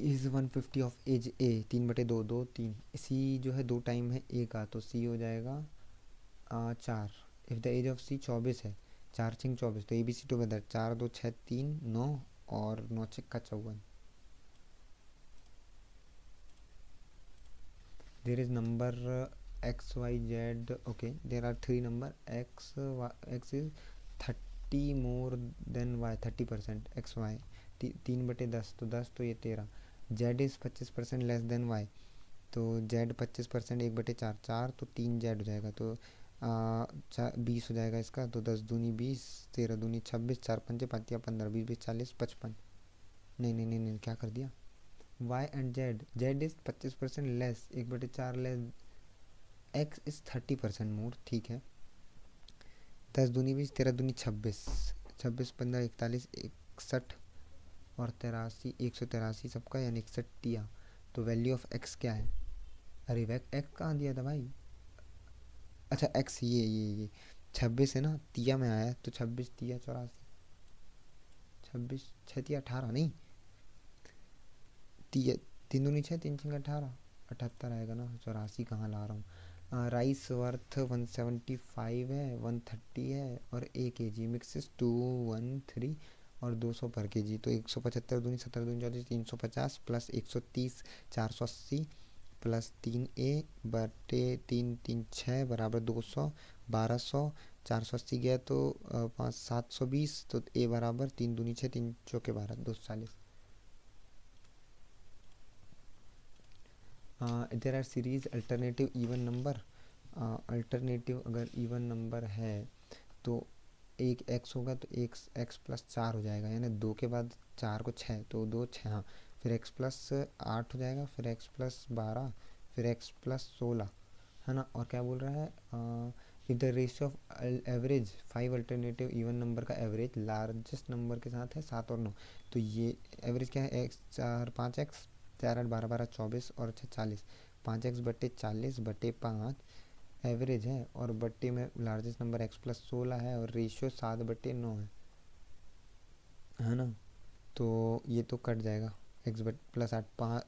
is 150 of age A, 3/2 2 3। C जो है 2 टाइम है ए का, तो सी हो जाएगा 4। इफ़ द एज ऑफ सी 24 है, 4 6 24, तो ए बी सी टुगेदर 4 2 6 3 9 और 9 6 का 54। there is number x y z, okay, there are 3 number x is 30 more than y, 30% x y, 3/10, तो 10, तो ये 13। z is 25% less than y, तो z 25%, 1/4 4, तो 3 z हो जाएगा, तो 20 हो जाएगा इसका, तो 10 दूनी 20, 13 दूनी 26, 4 पंचे 5 या 15, 20 20 40 55। नहीं नहीं नहीं नहीं, क्या कर दिया? y and z is 25% less, 1/4 less, x is 30% मोर, ठीक है। 10 दूनी 20, 13 दूनी 26, 26 15 41 61 और 83, 183 सबका, यानी 61 टिया। तो वैल्यू ऑफ x क्या है? अरे वैक x कहाँ दिया था भाई? अच्छा x, ये 26 है ना, तिया में आया, तो 26 तिया 84, 26 6 तिया 18, नहीं तिया 3 दूनी 6, 3 6 18, 78 आएगा ना, 84 कहाँ ला रहा हूँ। राइस वर्थ 175 है, 130 है और 1 kg, मिक्सेस 213 और 200 पर kg, तो 175 दूनी 17 दूनी 34, 350 प्लस 130 480 प्लस 3a/3 बराबर 200, 1200, 480 गया तो 5 720, तो a बराबर 3 दूनी 6 3 चौके 12, 240। There are series alternative even number, alternative अगर इवन नंबर है तो एक x होगा, तो एक x प्लस 4 हो जाएगा, यानी 2 के बाद 4 को 6, तो 2 6, हाँ, फिर x प्लस 8 हो जाएगा, फिर x प्लस 12, फिर x प्लस 16, है ना। और क्या बोल रहा है? If the ratio of average 5 alternative even number का एवरेज लार्जेस्ट नंबर के साथ है 7 और 9, तो ये एवरेज क्या है? x 4 5x 4 8 12 12 24 और 6 40, 5x/40/5 एवरेज है, और बट्टे में लार्जेस्ट नंबर x प्लस 16 है और रेशियो 7/9 है ना। तो ये तो कट जाएगा, x प्लस 8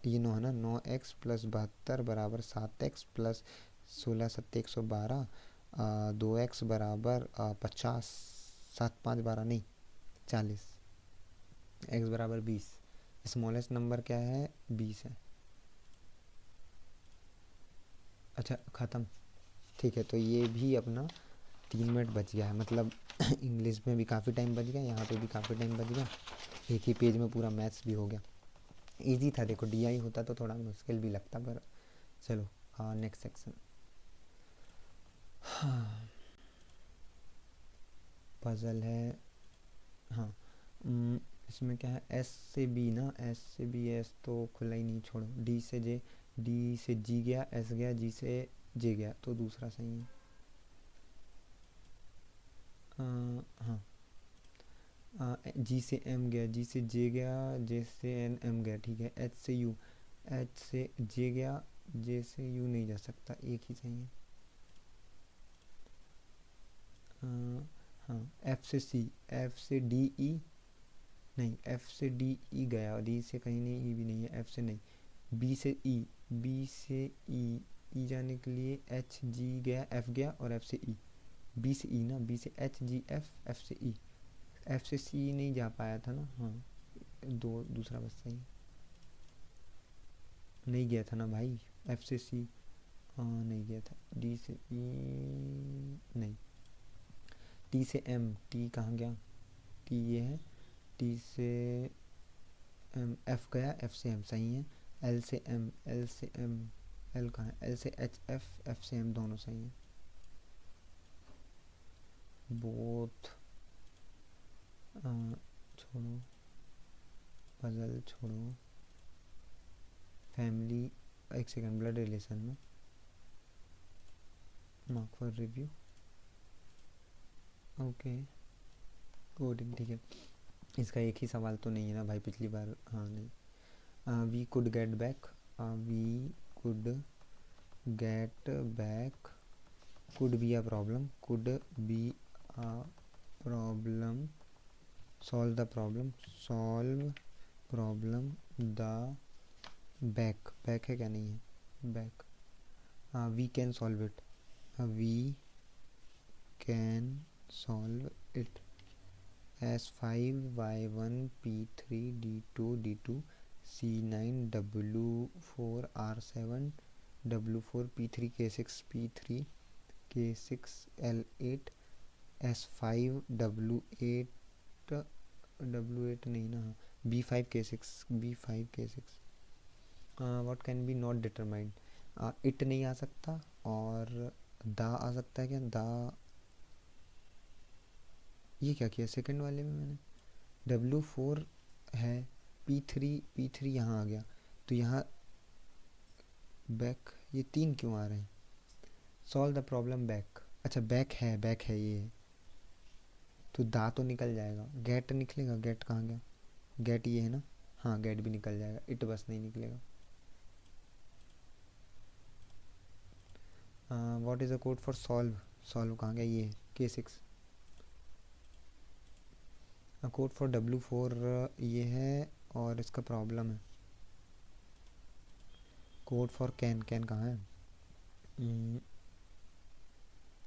ये 9 है ना, 9x प्लस 72 बराबर 7x प्लस 16 7 112, 2x बराबर 50, 7 5 12 नहीं 40, x बराबर 20, स्मॉलेस्ट नंबर क्या है 20 है। अच्छा ख़त्म, ठीक है। तो ये भी अपना 3 मिनट बच गया है, मतलब इंग्लिश में भी काफ़ी टाइम बच गया, यहाँ पे भी काफ़ी टाइम बच गया, एक ही पेज में पूरा मैथ्स भी हो गया। इजी था, देखो DI होता तो थोड़ा मुश्किल भी लगता, पर चलो हाँ नेक्स्ट सेक्शन। हाँ पजल है, हाँ इसमें क्या है, S से B ना, S से B, S तो खुला ही नहीं, छोड़ो। D से J, D से G गया, S गया, G से J गया, तो दूसरा सही है। हाँ G से M गया, G से J गया, J से M गया, ठीक है। H से U, H से J गया, J से U नहीं जा सकता, एक ही सही है। हाँ F से C, F से D E, नहीं F से D E गया, D से कहीं नहीं, E भी नहीं है, F से नहीं। B से E, B से E, E जाने के लिए H G गया, F गया, और F से E, B से E ना, B से H G F, F से E, F से C नहीं जा पाया था ना, हाँ दूसरा बस सही नहीं गया था ना भाई, F से C हाँ नहीं गया था। D से E नहीं, T से M, T कहाँ गया, T ये है, T से M, F गया, F से M सही है। L से M, L से M, L कहाँ है, L से H F, F से M दोनों सही है। बोथ छोड़ो, पजल छोड़ो, फैमिली, एक सेकंड, ब्लड रिलेशन में mark for review, okay coding, ठीक है। इसका एक ही सवाल तो नहीं है ना भाई, पिछली बार, हाँ नहीं। We could get back, we could get back, could be a problem, could be a problem, solve the problem, solve problem, the back, back है क्या, नहीं है back. We can solve it, we can solve it, S5 Y1 P3 D2 D2 C9 W4 R7 W4 P3 K6 P3 K6 L8 S5 W8 W8 नहीं ना, B5 K6 B5 K6। What can be not determined, it नहीं आ सकता, और दा आ सकता है क्या, दा, ये क्या किया सेकंड वाले में मैंने, W4 है, P3 यहाँ आ गया, तो यहाँ बैक, ये 3 क्यों आ रहे हैं, सॉल्व द प्रॉब्लम बैक, अच्छा बैक है ये, तो दा तो निकल जाएगा, गेट निकलेगा, गेट कहाँ गया, गेट ये है ना, हाँ गेट भी निकल जाएगा, इट बस नहीं निकलेगा। What is the code for solve, solve कहाँ गया, ये K6, कोड फॉर W4 ये है, और इसका प्रॉब्लम है, कोड फॉर कैन, कैन कहाँ है,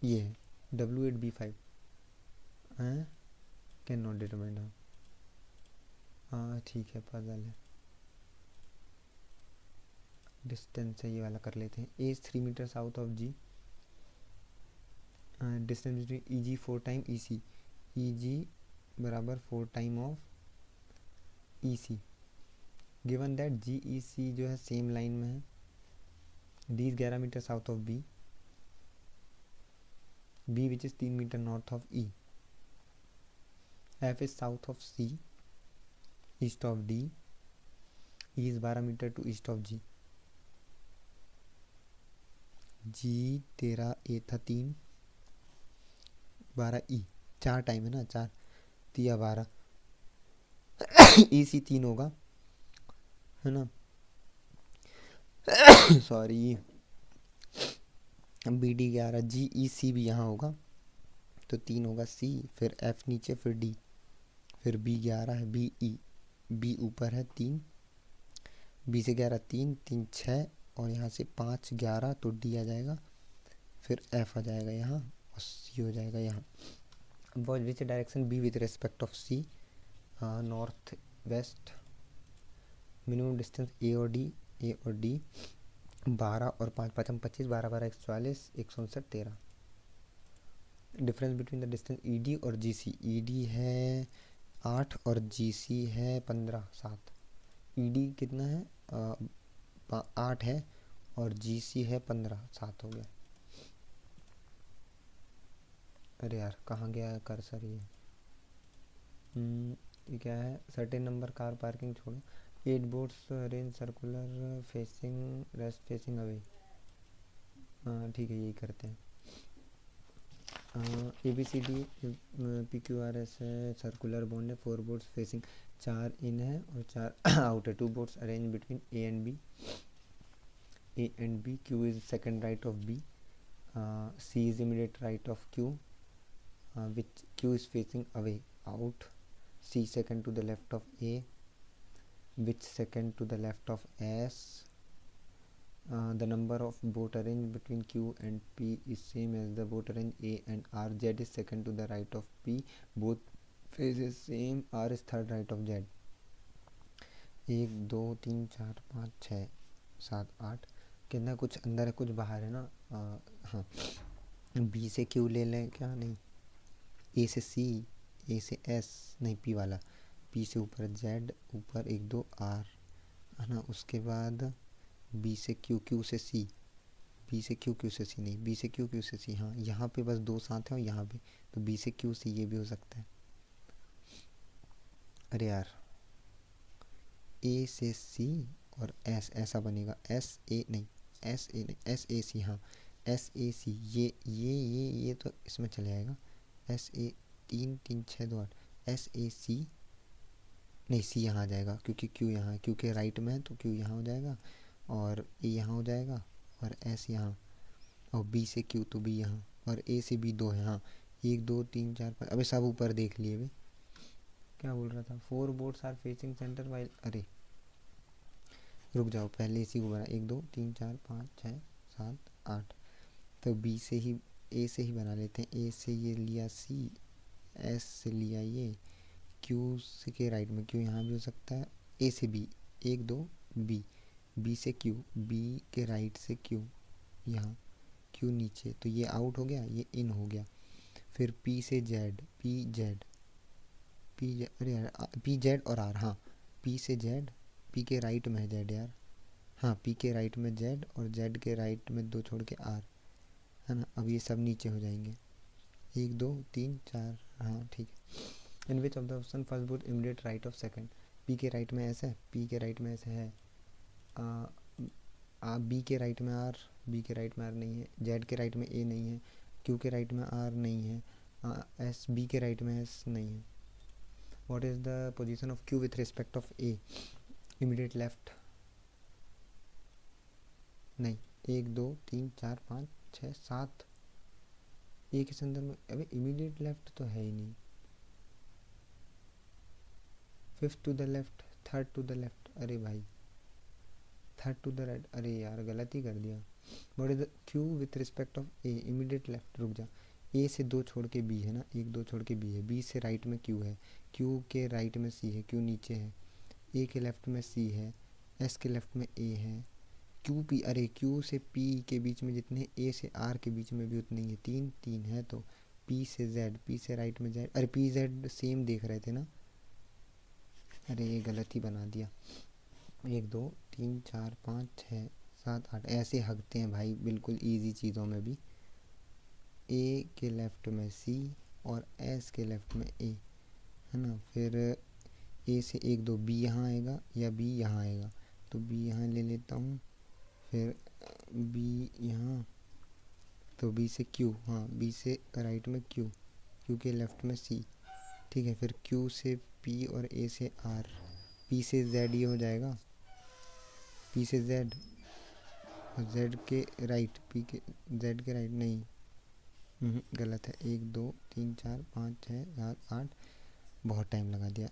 ये है W8B5 हैं, कैन नॉट डिटरमाइंड, हाँ ठीक है पजल है। डिस्टेंस है, ये वाला कर लेते हैं, A 3 metre south of G, distance between E G 4 time E C, E G बराबर 4 time of E C, given that G E C जो है सेम लाइन में है, D is 11 metre south of B, B which is 3 metre north of E, F is south of C, east of D, E is 12 metre to east of G, G तेरा ए था 3, 12 ई, 4 time है ना, 4 तिया 12, ई सी 3 होगा है ना, सॉरी, बी डी 11, जी E सी भी यहाँ होगा, तो 3 होगा सी, फिर एफ नीचे, फिर डी, फिर बी 11 है, बी ई, बी ऊपर है 3, बी से 11 3 3 6, और यहाँ से 5 11, तो डी आ जाएगा, फिर एफ आ जाएगा यहाँ, और सी हो जाएगा यहाँ। Watch which direction B with respect of C, north west. Minimum distance A और डी 12 और 5 5 25, 12 12 140, 159 13। Difference between the distance E D और जी सी, ई डी है 8 और जी सी है 15 7। ई डी कितना है 8 है और जी सी है 15 7 हो गया। अरे यार कहाँ गया है कर्सर ये। ये क्या है, सर्टेन नंबर कार पार्किंग छोड़ो, 8 boats arrange circular facing rest facing away. ठीक है यही करते हैं। A B C D P Q R S है, सर्कुलर बॉन्ड है, 4 बोट्स फेसिंग, 4 इन है और 4 आउट है। 2 boats arrange between A and B, Q is second right of B, C is immediate right of Q, which Q is facing away out, C second to the left of A, which second to the left of S, the number of boat arranged between Q and P is same as the boat arranged A and R, Z is second to the right of P, both faces same, R is third right of Z। 1 2 3 4 5 6 7 8 कितना, कुछ अंदर है कुछ बाहर है ना। हाँ B से Q ले लें क्या, नहीं ए से सी, ए से एस नहीं पी वाला, पी से ऊपर जेड, ऊपर 1 2 आर है ना। उसके बाद बी से क्यू, क्यू से सी, बी से क्यू, क्यू से सी नहीं, बी से क्यू, क्यू से सी। हाँ यहाँ पे बस 2 साथ हैं और यहाँ पे तो बी से क्यू सी ये भी हो सकता है। अरे यार ए से सी और एस ऐसा बनेगा, एस ए नहीं, एस ए नहीं, एस ए सी। हाँ एस ए सी, ये तो इसमें चले आएगा। एस ए 3 3 6 2 8, एस ए सी नहीं, सी यहाँ आ जाएगा क्योंकि क्यू यहाँ है, क्यू के राइट में है तो क्यू यहाँ हो जाएगा और ए यहाँ हो जाएगा और एस यहाँ, और बी से क्यू तो बी यहाँ, और ए से बी 2 है। हाँ 1 2 3 4 5, अबे सब ऊपर देख लिए बे, क्या बोल रहा था। 4 boats are facing centre while, अरे रुक जाओ पहले इसी को बना, 1 2 3 4 5 6 7 8, तो बी से ही ए से ही बना लेते हैं। ए से ये लिया सी, एस से लिया ये, क्यू से के राइट में क्यू यहाँ भी हो सकता है, ए से बी 1 2 बी, बी से क्यू, बी के राइट से क्यू यहाँ, क्यू नीचे तो ये आउट हो गया, ये इन हो गया। फिर पी से जेड, पी जेड अरे यार पी जेड और आर, हाँ पी से जेड, पी के राइट में है जेड यार, हाँ पी के राइट में जेड और जेड के राइट में 2 छोड़ के आर है ना। अब ये सब नीचे हो जाएंगे, 1 2 3 4, हाँ ठीक है। In which of the option first boat immediate right of second, P के राइट में ऐसे है, पी के राइट में ऐसे है, बी के राइट में आर, बी के राइट में आर नहीं है, जेड के राइट में ए नहीं है, क्यू के राइट में आर नहीं है, एस बी के राइट में एस नहीं है। What is the position of Q with respect of A, immediate left नहीं, 1 2 3 4 5 6 7, ए के संदर्भ में, अबे इमीडिएट लेफ्ट तो है ही नहीं, 5th to the left, 3rd to the left, अरे भाई 3rd टू द राइट, अरे यार गलत ही कर दिया। What is the Q with respect of A, immediate left, रुक जा, ए से 2 छोड़ के बी है ना, 1 2 छोड़ के बी है, बी से राइट में क्यू है, क्यू के राइट में सी है, क्यू नीचे है, ए के लेफ्ट में सी है, एस के लेफ्ट में ए है, क्यू पी, अरे क्यू से पी के बीच में जितने ए से आर के बीच में भी उतने ही है, 3 3 है, तो पी से जेड, पी से राइट में जेड, अरे पी जेड सेम देख रहे थे ना, अरे ये गलत ही बना दिया। 1 2 3 4 5 6 7 8 ऐसे हगते हैं भाई बिल्कुल इजी चीज़ों में भी, ए के लेफ्ट में सी और एस के लेफ्ट में ए है ना। फिर ए से 1 2 बी यहाँ आएगा या बी यहाँ आएगा, तो बी यहाँ ले लेता हूँ, फिर बी यहाँ, तो बी से क्यू, हाँ बी से राइट में क्यू, क्यू के लेफ्ट में सी, ठीक है। फिर क्यू से पी और ए से आर, पी से जेड ये हो जाएगा, पी से जेड और जेड के राइट, पी के जेड के राइट नहीं, गलत है, 1 2 3 4 5 6 7 8, बहुत टाइम लगा दिया।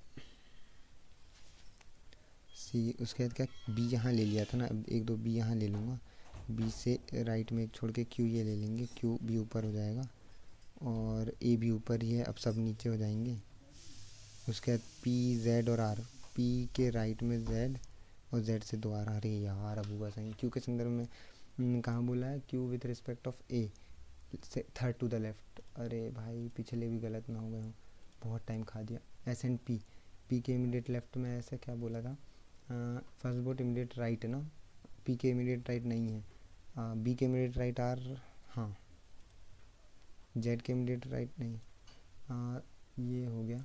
सी, उसके बाद क्या बी यहाँ ले लिया था ना, अब 1 2 बी यहाँ ले लूँगा, बी से राइट में एक छोड़ के क्यू ये ले लेंगे, क्यू भी ऊपर हो जाएगा और ए भी ऊपर ही है, अब सब नीचे हो जाएंगे। उसके बाद पी जेड और आर, पी के राइट में जेड और जेड से 2 R। अरे यार अब हुआ सही। क्यू के संदर्भ में कहाँ बोला है? क्यू विथ रिस्पेक्ट ऑफ ए से थर्ड टू द लेफ्ट। अरे भाई पिछले भी गलत ना हो गए हो, बहुत टाइम खा दिया। एस एंड पी, पी के इमीडिएट लेफ्ट में ऐसे क्या बोला था? फर्स्ट बोट इमीडिएट राइट है ना, पी के इमीडिएट राइट नहीं है। बी के इमीडिएट राइट आर, हाँ। जेड के इमीडिएट राइट नहीं। ये हो गया।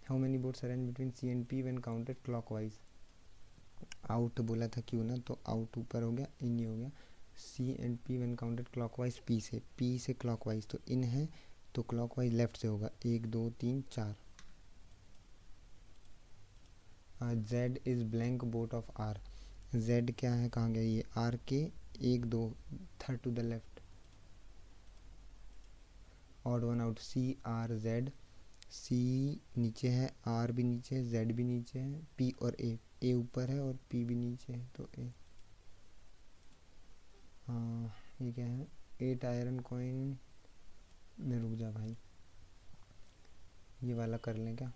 How many boats arrange between C and P when counted clockwise? Out बोला था क्यू ना, तो आउट ऊपर हो गया, इन ये हो गया। C and P when counted clockwise, P से क्लॉकवाइज, तो इन है तो क्लॉकवाइज लेफ्ट से होगा। 1 2 3 4। Z is blank boat of R. Z क्या है, कहाँ गया ये? आर के 1 2 third to the left. Odd one out. C R Z, C नीचे है, आर भी नीचे है, जेड भी नीचे है, पी और ए ऊपर है और पी भी नीचे है, तो ए। हाँ ये क्या है? 8 आयरन कॉइन में, रुक जा भाई, ये वाला कर लें क्या,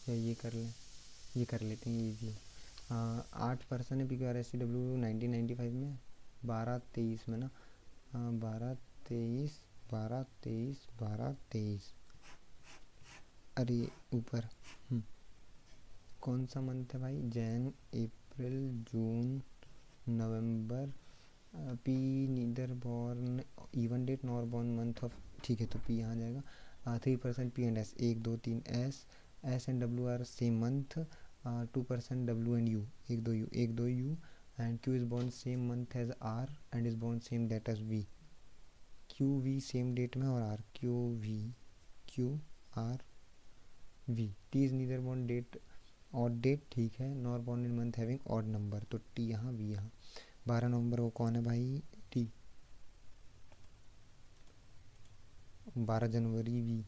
या ये कर लें? ये कर लेते हैं, ये ईजी है। 8 पर्सन है P Q R S T W 1995 में, 12-23 में ना। 12-23 12-23 12-23। अरे ऊपर कौन सा मंथ है भाई? Jan April June November. P neither born even date nor born month of, ठीक है, तो पी यहाँ जाएगा। 3% P and S, 1 2 3 S and W are same month. 2% W and U, 1 2 U and Q is born same month as R and is born same date as V. Q V same date में और R, Q R V. T is neither born date odd date, ठीक है, nor born in month having odd number, तो T यहाँ V यहाँ। 12 नवंबर को कौन है भाई? टी। 12 जनवरी V.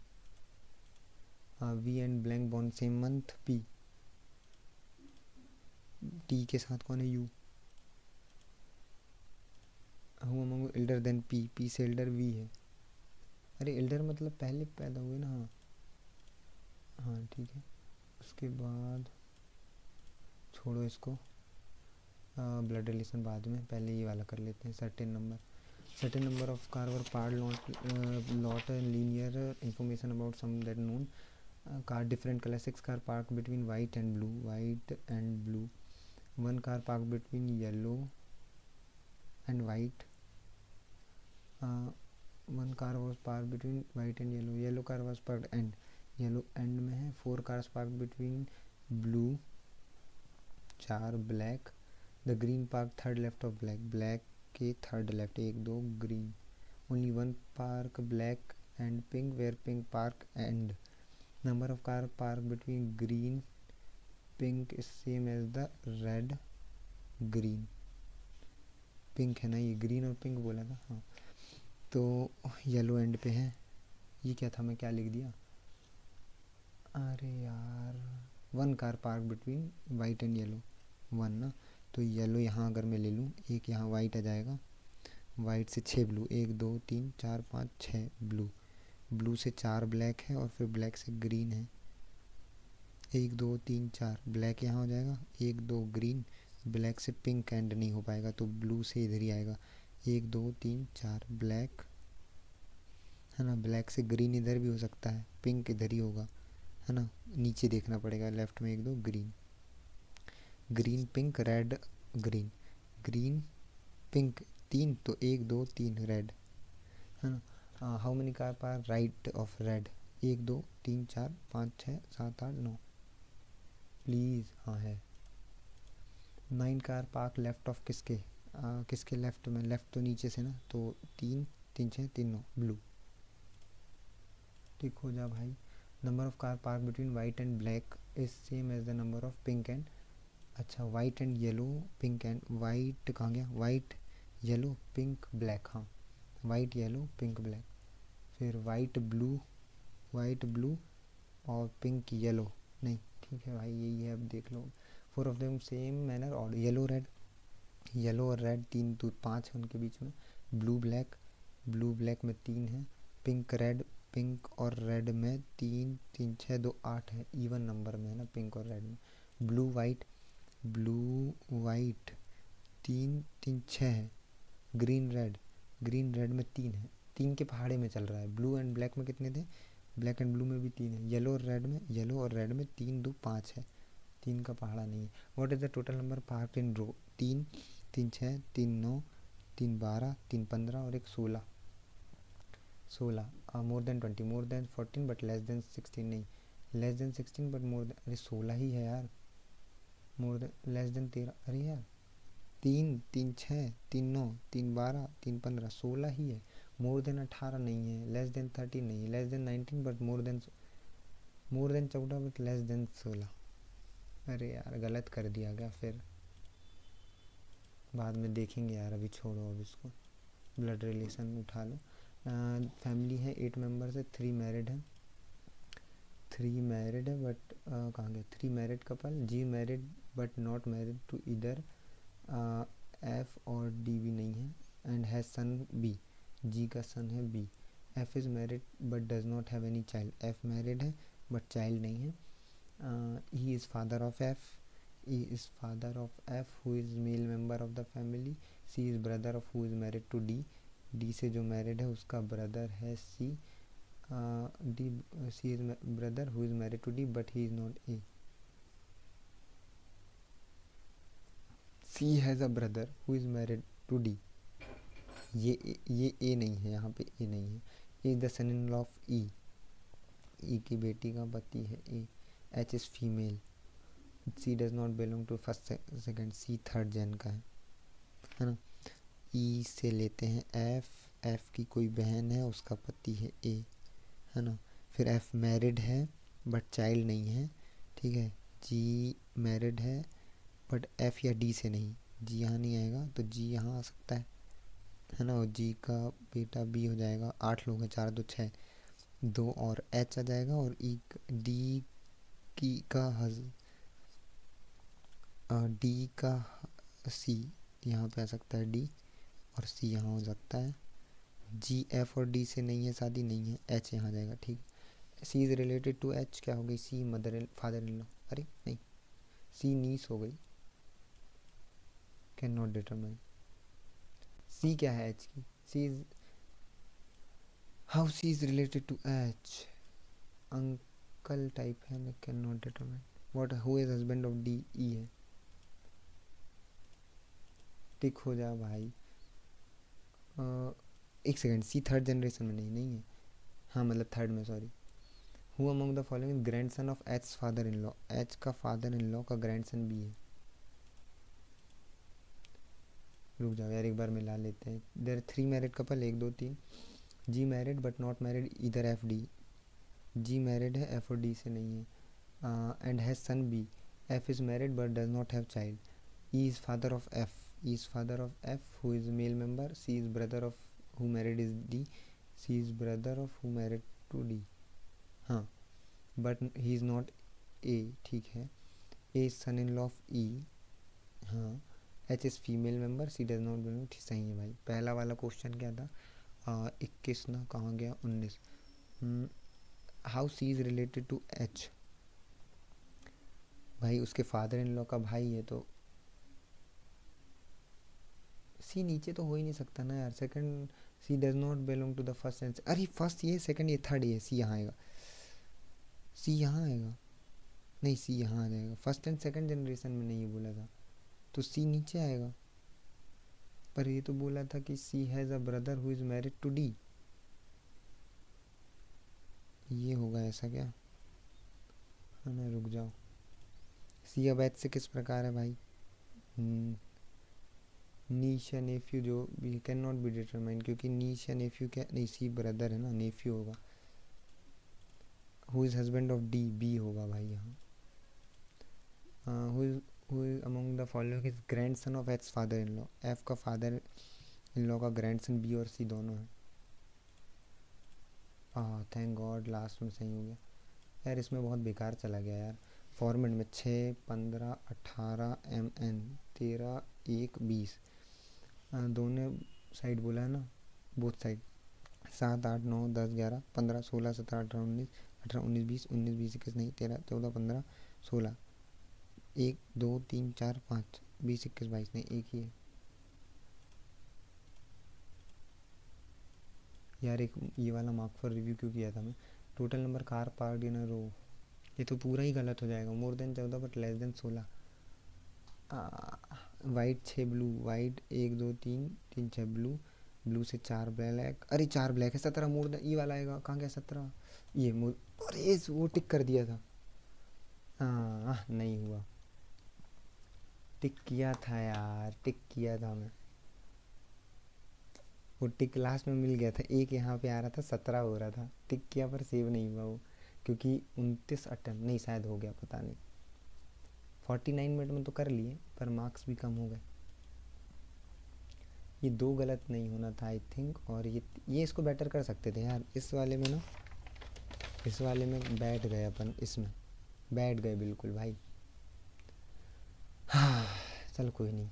V and blank born same month, P. T के साथ कौन है? U. Who among elder than P, P से एल्डर वी है। अरे एल्डर मतलब पहले पैदा हुए ना, हाँ हाँ ठीक है। उसके बाद छोड़ो इसको, ब्लड रिलेशन बाद में, पहले ये वाला कर लेते हैं। Certain number of car were parked lot linear information about some that known car different colour. 6 car park between white and blue. 1 car park between yellow and white. 1 car was park between white and yellow car was park and, yellow and में है। 4 cars park between blue, 4 black. The green park third left of black के third left, 1 2 green. Only 1 park black and pink where pink park and. Number of car park between green pink is same as the red green. Pink है ना, ये green और pink बोला था, हाँ। तो yellow and पे है। ये क्या था, मैं क्या लिख दिया? अरे यार, 1 car park between white and yellow, 1 ना, तो येलो यहाँ अगर मैं ले लूँ, एक यहाँ वाइट आ जाएगा, वाइट से 6 ब्लू, 1 2 3 4 5 6 ब्लू से 4 ब्लैक है और फिर ब्लैक से ग्रीन है, 1 2 3 4 ब्लैक यहाँ हो जाएगा, 1 2 ग्रीन। ब्लैक से पिंक एंड नहीं हो पाएगा तो ब्लू से इधर ही आएगा, 1 2 3 4 ब्लैक है ना। ब्लैक से ग्रीन इधर भी हो सकता है, पिंक इधर ही होगा है ना, नीचे देखना पड़ेगा। लेफ्ट में 1 2 green pink red green pink 3, तो 1 2 3 रेड है ना। How many car park right of red? 1 2 3 4 5 6 7 8 9, please, हाँ है। 9 कार पार्क लेफ्ट ऑफ किसके? किसके लेफ्ट में? लेफ्ट तो नीचे से ना, तो 3 3 6 3 9 ब्लू। ठीक हो जा भाई। Number of car park between white and black is same as the number of pink and, अच्छा white and yellow pink and white कहाँ गया? वाइट येलो पिंक ब्लैक, हाँ वाइट येलो पिंक ब्लैक। फिर white blue और pink yellow, नहीं ठीक है भाई यही है, अब देख लो। 4 ऑफ देम सेम मैनर और येलो और रेड 3 तो 5 है उनके बीच में। ब्लू ब्लैक में 3 है। पिंक पिंक और रेड में 3 3 6 2 8 है, इवन नंबर में है ना पिंक और रेड में। ब्लू वाइट 3 3 6 है। ग्रीन रेड में 3 है, 3 के पहाड़े में चल रहा है। ब्लू एंड ब्लैक में कितने थे? ब्लैक एंड ब्लू में भी 3 है। येलो और रेड में 3 2 5 है, 3 का पहाड़ा नहीं है। What is the total number parked in row? 3 3 6 3 9 3 12 3 15 और एक 16। More than 20, more than 14 but less than 16 नहीं, less than 16 but more than, अरे 16 ही है यार। मोर देन लेस देन 13, अरे यार 3 3 6 3 9 3 12 3 15 16 ही है। मोर देन 18 नहीं है, लेस देन 13 नहीं है, less than 19 but more than 14 but less than 16। अरे यार गलत कर दिया क्या फिर? बाद में देखेंगे यार, अभी छोड़ो अब इसको। ब्लड रिलेशन उठा लो। फैमिली है 8 मेंबर्स है, 3 मैरिड है, 3 मैरिड है बट कहाँ गया? 3 married couple, G married but not married to इधर, एफ और डी भी नहीं है, and has son B, G का सन है B. F is married but does not have any child, F married है बट चाइल्ड नहीं है। He is father of F, E is father of F who is male member of the family. C is brother of who is married to D. D से जो married है उसका brother है C. D C is brother who is married to D but he is not A. C has a brother who is married to D. ये A नहीं है, यहाँ पे A नहीं है। A is the son in law of E. E की बेटी का पति है A. H is female. C does not belong to first second, C third gen का है ना। E से लेते हैं F की कोई बहन है, उसका पति है A, है ना। फिर F मैरिड है बट चाइल्ड नहीं है, ठीक है। G मैरिड है बट F या D से नहीं, G यहाँ नहीं आएगा तो G यहाँ आ सकता है ना। और G का बेटा B हो जाएगा। 8 लोग हैं, 4 2 6, 2 और H आ जाएगा। और D की का डी का सी यहाँ पे आ सकता है, डी और सी यहाँ हो सकता है। जी एफ और डी से नहीं है, शादी नहीं है, एच यहाँ जाएगा, ठीक। सी इज़ रिलेटेड टू एच, क्या हो गई? सी फादर इन लॉ, अरे नहीं, सी नीस हो गई। Can not determine. सी क्या है एच की? C is how C is related to H, uncle type है ना। Cannot determine. What who is husband of D? E है, टिक हो जा भाई। एक सेकेंड, सी थर्ड जनरेशन में नहीं है, हाँ मतलब थर्ड में, sorry. Who among the following grand son of H father in law? H का फादर इन लॉ का ग्रैंड सन भी है। रुक जाओ यार, एक बार मिला लेते हैं। There 3 married couple, 1 2 3। G married but not married इधर एफ डी, जी मैरिड है, एफ और डी से नहीं है। And has son B, F is married but does not have child. E is father of F, E is father of F who is male member. C is brother of who married is D. C is brother of who married to D. हाँ, but he is not A, ठीक है। A is son in law of E, हाँ। H is female member, C does not belong, ठीक सही है भाई। पहला वाला क्वेश्चन क्या था? 21 ना, कहाँ गया? 19। How C is related to H? भाई उसके फादर इन लॉ का भाई है तो सी नीचे तो हो ही नहीं सकता ना यार। Second, C does not belong to the first and, अरे फर्स्ट ये, सेकंड ये, थर्ड ये, सी यहाँ आएगा, सी यहाँ आएगा, नहीं सी यहाँ आ जाएगा। फर्स्ट एंड सेकंड जनरेशन में नहीं बोला था तो सी नीचे आएगा। पर ये तो बोला था कि C has a brother who is married to D, ये होगा ऐसा क्या, है ना। रुक जाओ, सी अब एच से किस प्रकार है भाई? नीश या नेफ्यू जो भी कैन नॉट बी डिटरमाइन, क्योंकि नीश या नेफ्यू क्या, नहीं सी ब्रदर है ना, नेफ्यू होगा। Who is husband of D, B होगा भाई यहाँ। Who is among the following is grandson of H father in law? F का फादर इन लॉ का ग्रैंड सन बी और सी दोनों है। थैंक गॉड लास्ट में सही हो गया यार। इसमें बहुत बेकार चला गया यार फॉर्मेट में। 6 15 18 MN 13 1 20 दोनों साइड बोला है ना, बोथ साइड। 7 8 9 10 11 15 16 17 18 19 18 19 20 19 20 21 नहीं 13 14 15 16 1 2 3 4 5 20 21 22 नहीं एक ही है यार। एक ये वाला मार्क फॉर रिव्यू क्यों किया था मैं। Total number car park in a row, ये तो पूरा ही गलत हो जाएगा। More than 14 but less than 16। White 6 blue, white 1 2 3 3 6 blue, blue से 4 ब्लैक, अरे 4 ब्लैक है। 17 मोर देन ये वाला आएगा, कहाँ गया 17 ये मोर, अरे वो टिक कर दिया था। हाँ नहीं हुआ, टिक किया था यार, टिक किया था मैं, वो टिक लास्ट में मिल गया था। एक यहाँ पे आ रहा था 17 हो रहा था, टिक किया पर सेव नहीं हुआ वो, क्योंकि 29 अटेम्प्ट नहीं शायद हो गया, पता नहीं। 49 मिनट में तो कर लिए पर मार्क्स भी कम हो गए। ये 2 गलत नहीं होना था आई थिंक। और ये इसको बेटर कर सकते थे यार। इस वाले में ना, इस वाले में बैठ गए अपन, इसमें बैठ गए बिल्कुल भाई। हाँ चल कोई नहीं।